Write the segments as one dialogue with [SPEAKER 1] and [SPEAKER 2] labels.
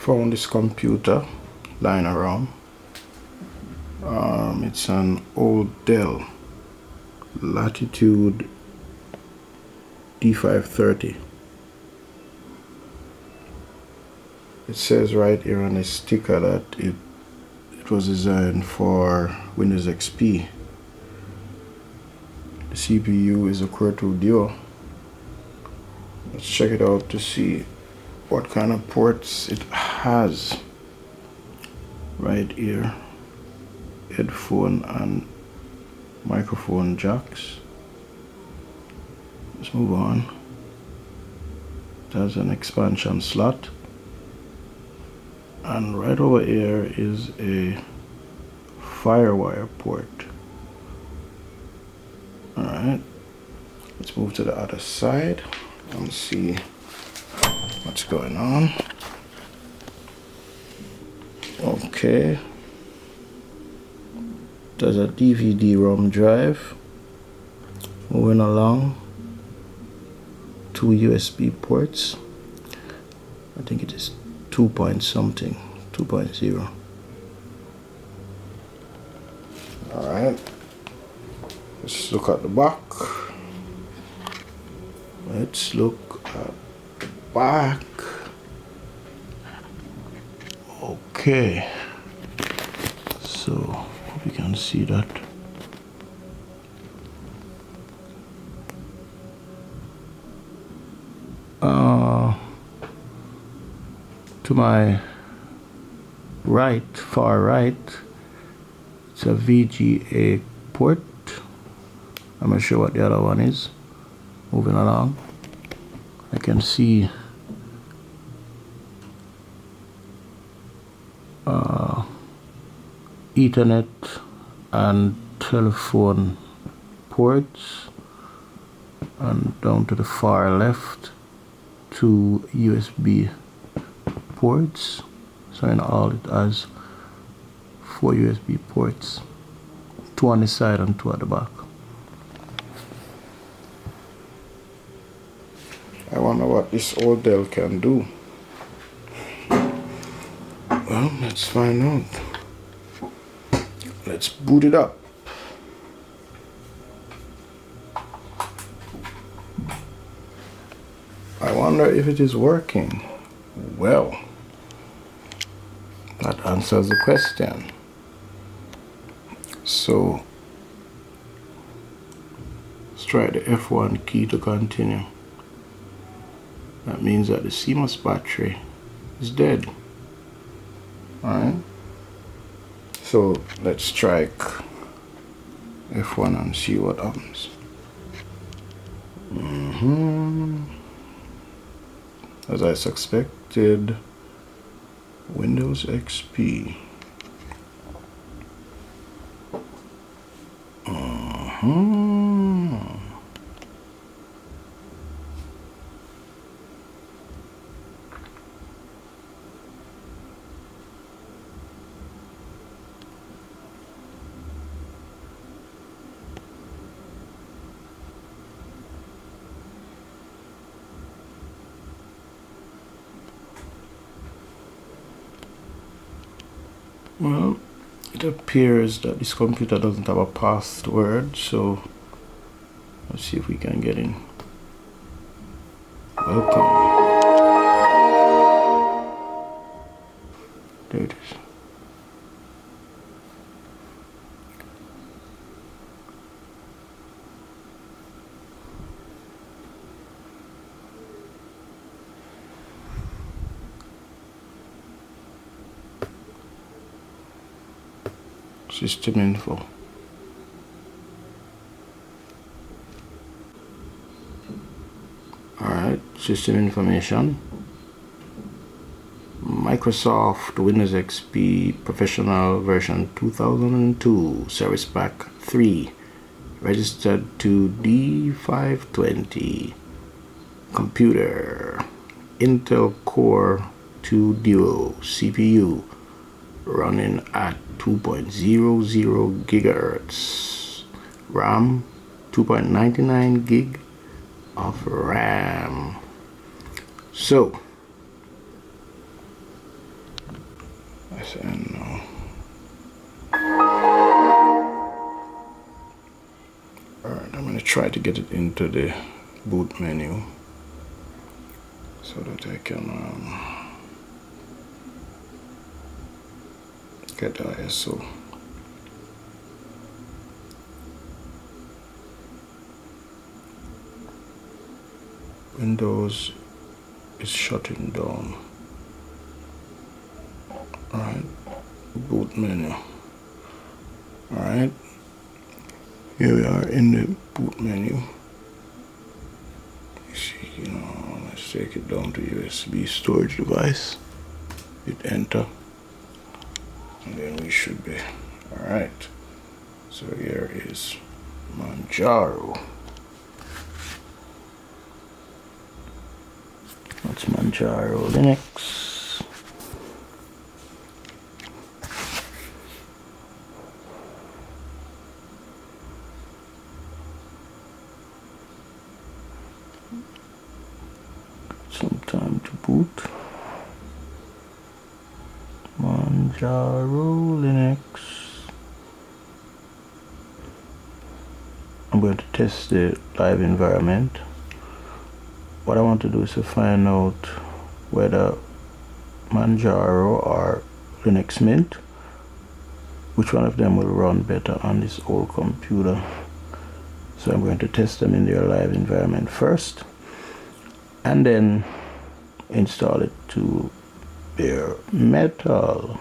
[SPEAKER 1] found this computer lying around. It's an old Dell Latitude D530. It says right here on the sticker that it was designed for Windows XP. The CPU is a Core 2 Duo. Let's check it out to see what kind of ports it has. Right here, headphone and microphone jacks. Let's move on. It has an expansion slot, and right over here is a FireWire port. Alright, let's move to the other side and see what's going on. Okay, there's a DVD-ROM drive. Moving along, 2 USB ports. I think it is 2 point something, 2.0. Alright, let's look at the back. Let's look at the back. Okay, so hope you can see that. To my right, far right, it's a VGA port. I'm not sure what the other one is. Moving along, I can see Ethernet and telephone ports, and down to the far left, 2 USB ports. So in all it has 4 USB ports, 2 on the side and 2 at the back. I wonder what this old Dell can do. Well, let's find out. Let's boot it up. I wonder if it is working. Well, that answers the question. So, let's try the F1 key to continue. That means that the CMOS battery is dead. Alright. So let's strike F1 and see what happens. As I suspected, Windows XP. Well, it appears that this computer doesn't have a password, so let's see if we can get in. Welcome. There it is. System info. Alright, system information. Microsoft Windows XP Professional version 2002, Service Pack 3, registered to D520. Computer, Intel Core 2 Duo CPU, running at 2.00 gigahertz, RAM 2.99 gig of RAM. So I say no. Alright, I'm going to try to get it into the boot menu so that I can get ISO. Windows is shutting down. Alright, boot menu. Alright, here we are in the boot menu. You see, let's take it down to USB storage device. Hit enter. And then we should be alright. So here is Manjaro. That's Manjaro Linux. Some time to boot. Manjaro Linux. I'm going to test the live environment. What I want to do is to find out whether Manjaro or Linux Mint, which one of them will run better on this old computer. So I'm going to test them in their live environment first, and then install it to bare metal.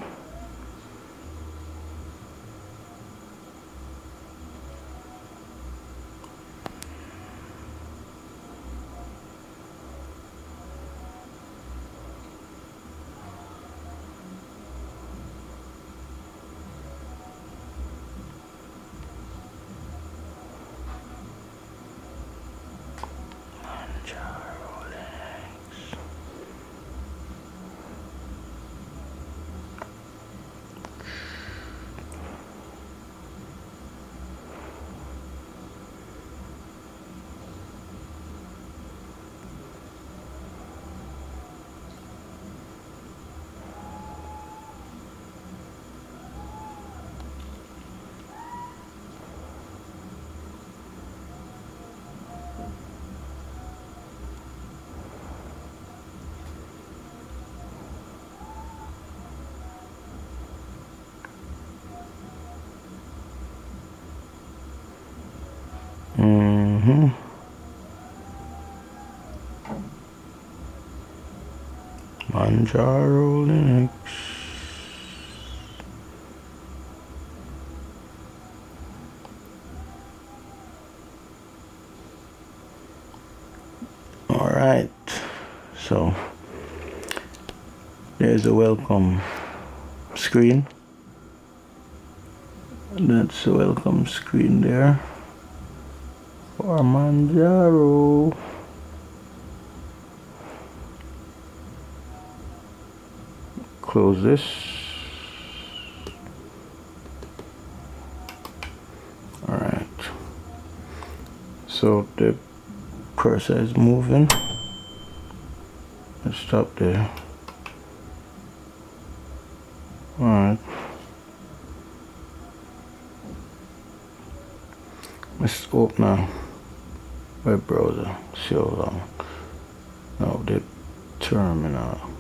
[SPEAKER 1] Manjaro Linux. Alright, so there's a welcome screen. That's the welcome screen there for Manjaro. Close this. Alright, so the cursor is moving. Let's stop there. Alright, let's open a web browser. See how long. Now the terminal.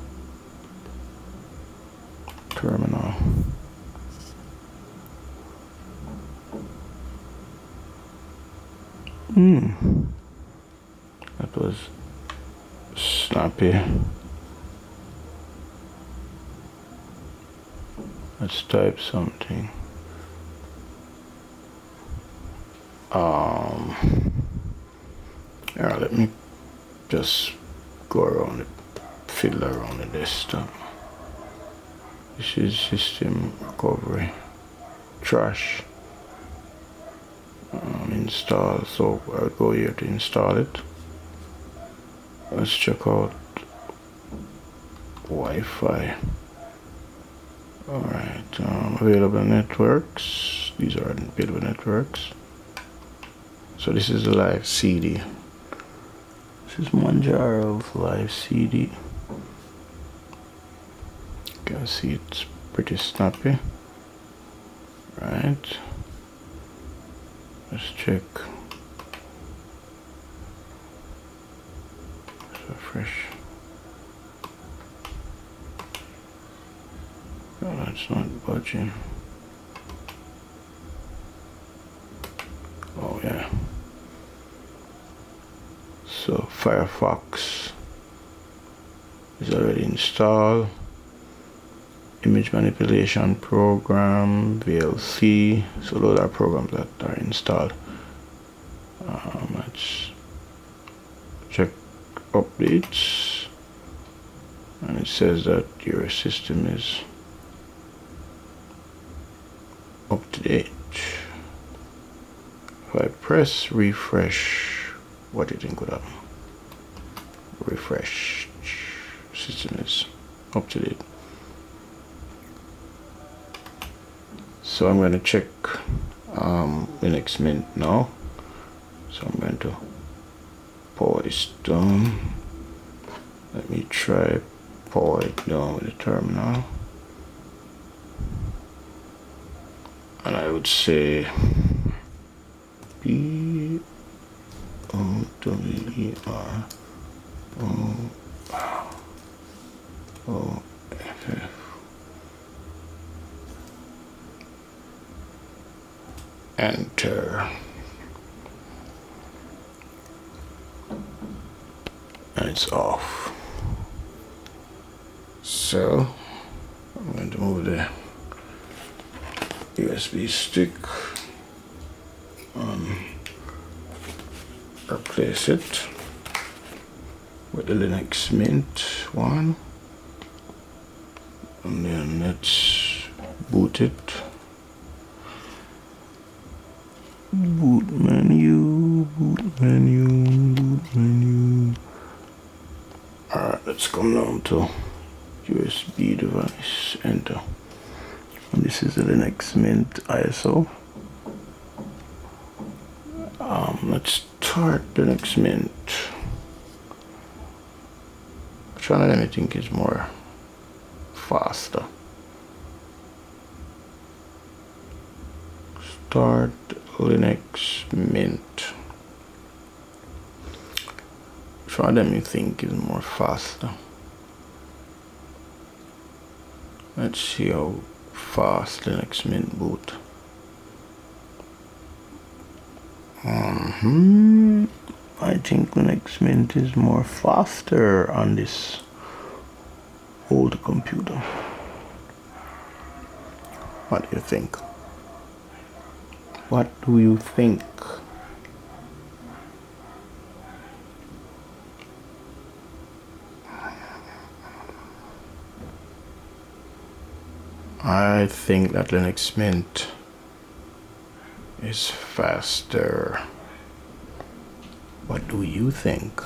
[SPEAKER 1] That was snappy. Let's type something. Yeah, let me just go around it, fiddle around the desktop. This is system recovery. Trash. Install. So I'll go here to install it. Let's check out Wi-Fi. Alright, available networks. These are available networks. So this is the live CD. This is Manjaro's live CD. You can see it's pretty snappy. Right, let's check. So fresh. Oh, that's not budging. Oh yeah. So Firefox is already installed. Image manipulation program, VLC. So those are programs that are installed. Let's check updates, and it says that your system is up to date. If I press refresh, what do you think would happen? Refresh, system is up to date. So I'm going to check Linux Mint now. So I'm going to power this down. Let me try power it down with the terminal. And I would say POWER OFF. Enter. And it's off. So I'm going to move the USB stick and replace it with the Linux Mint one, and then let's boot it. Boot menu, boot menu, boot menu. Alright, let's come down to USB device, enter. And this is the Linux Mint ISO. Let's start Linux Mint. Which one of them I think is more faster? Start Linux Mint. Which one of them you think is more faster? Let's see how fast Linux Mint boot. I think Linux Mint is more faster on this old computer. What do you think? What do you think? I think that Linux Mint is faster. What do you think?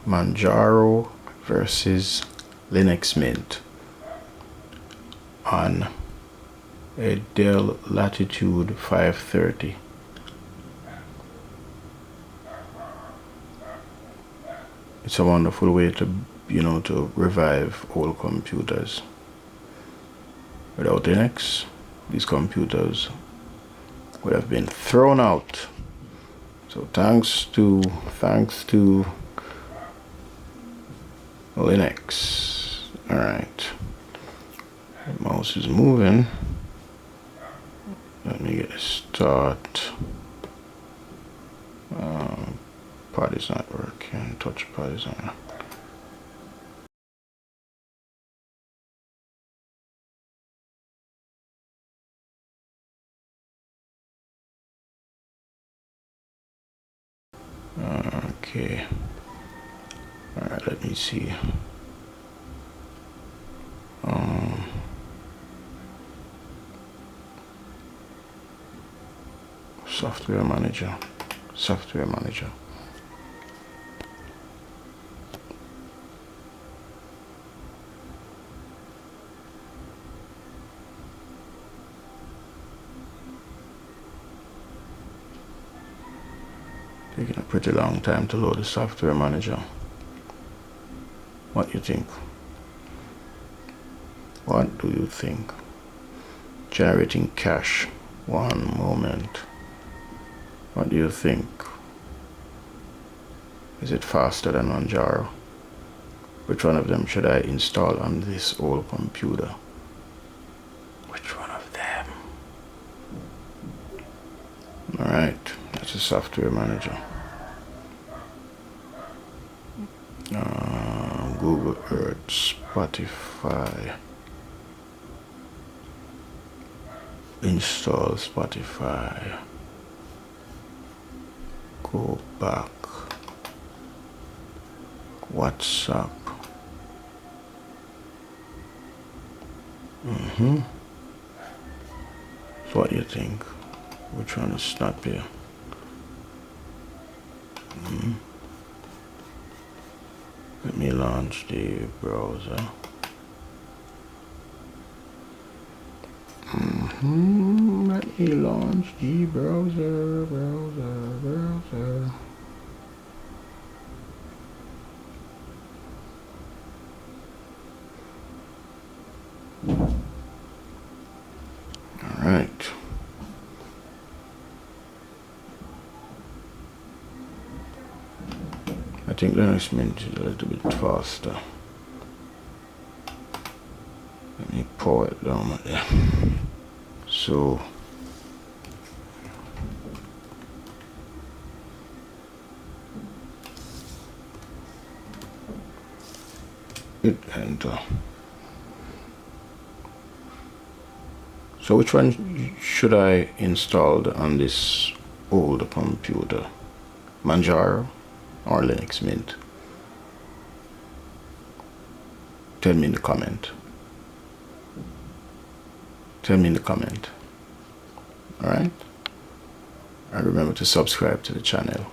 [SPEAKER 1] Manjaro versus Linux Mint on a Dell Latitude 530. It's a wonderful way to, to revive old computers. Without Linux, these computers would have been thrown out. So thanks to Linux. All right, the mouse is moving. Let me get a start. Pad is not working. Touchpad is on. Okay. All right. Let me see. Software manager. Software manager. Taking a pretty long time to load the software manager. What do you think? What do you think? Generating cache. One moment. What do you think? Is it faster than Manjaro? Which one of them should I install on this old computer? Which one of them? Alright, that's a software manager. Google Earth, Spotify. Install Spotify. Go back. WhatsApp. So what do you think? Which one is not here? Let me launch the browser. Let me launch the browser. All right. I think Linux Mint is a little bit faster. Let me pour it down there. So hit enter. So which one should I install on this old computer? Manjaro or Linux Mint? Tell me in the comment. Tell me in the comment. Alright? And remember to subscribe to the channel.